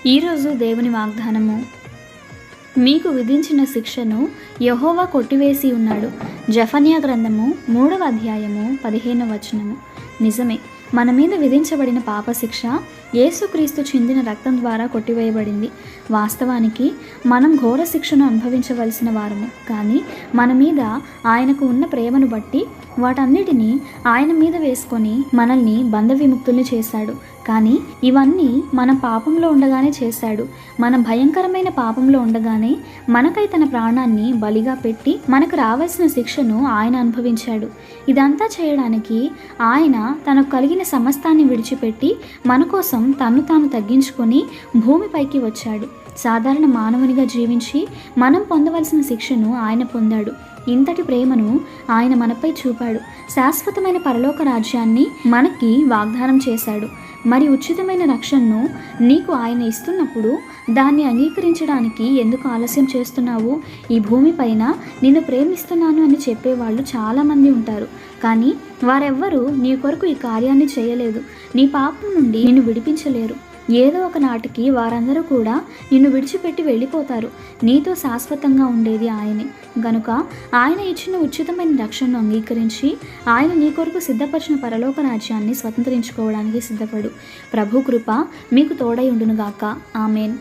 ఈరోజు దేవుని వాగ్దానము. మీకు విధించిన శిక్షను యెహోవా కొట్టివేసి ఉన్నాడు. జెఫన్యా గ్రంథము 3వ అధ్యాయము 15వ వచనము. నిజమే, మన మీద విధించబడిన పాప శిక్ష యేసుక్రీస్తు చిందిన రక్తం ద్వారా కొట్టివేయబడింది. వాస్తవానికి మనం ఘోర శిక్షను అనుభవించవలసిన వారము, కానీ మన మీద ఆయనకు ఉన్న ప్రేమను బట్టి వాటన్నిటినీ ఆయన మీద వేసుకొని మనల్ని బంధ విముక్తుల్ని చేశాడు. కానీ ఇవన్నీ మనం పాపంలో ఉండగానే చేశాడు. మనం భయంకరమైన పాపంలో ఉండగానే మనకై తన ప్రాణాన్ని బలిగా పెట్టి మనకు రావాల్సిన శిక్షను ఆయన అనుభవించాడు. ఇదంతా చేయడానికి ఆయన తనకు కలిగిన సమస్తాన్ని విడిచిపెట్టి మన కోసం తన్ను తాను తగ్గించుకొని భూమిపైకి వచ్చాడు. సాధారణ మానవునిగా జీవించి మనం పొందవలసిన శిక్షను ఆయన పొందాడు. ఇంతటి ప్రేమను ఆయన మనపై చూపాడు. శాశ్వతమైన పరలోక రాజ్యాన్ని మనకి వాగ్దానం చేశాడు. మరి ఉచితమైన రక్షణను నీకు ఆయన ఇస్తున్నప్పుడు దాన్ని అంగీకరించడానికి ఎందుకు ఆలస్యం చేస్తున్నావు? ఈ భూమిపైన నిన్ను ప్రేమిస్తున్నాను అని చెప్పేవాళ్ళు చాలామంది ఉంటారు, కానీ వారెవ్వరూ నీ కొరకు ఈ కార్యాన్ని చేయలేదు. నీ పాపం నుండి నిన్ను విడిపించలేరు. ఏదో ఒక నాటికి వారందరూ కూడా నిన్ను విడిచిపెట్టి వెళ్ళిపోతారు. నీతో శాశ్వతంగా ఉండేది ఆయనే. గనుక ఆయన ఇచ్చిన ఉచితమైన రక్షణను అంగీకరించి ఆయన నీ కొరకు సిద్ధపరిచిన పరలోక రాజ్యాన్ని స్వతంత్రించుకోవడానికి సిద్ధపడు. ప్రభు కృప మీకు తోడై ఉండునుగాక. ఆమెన్.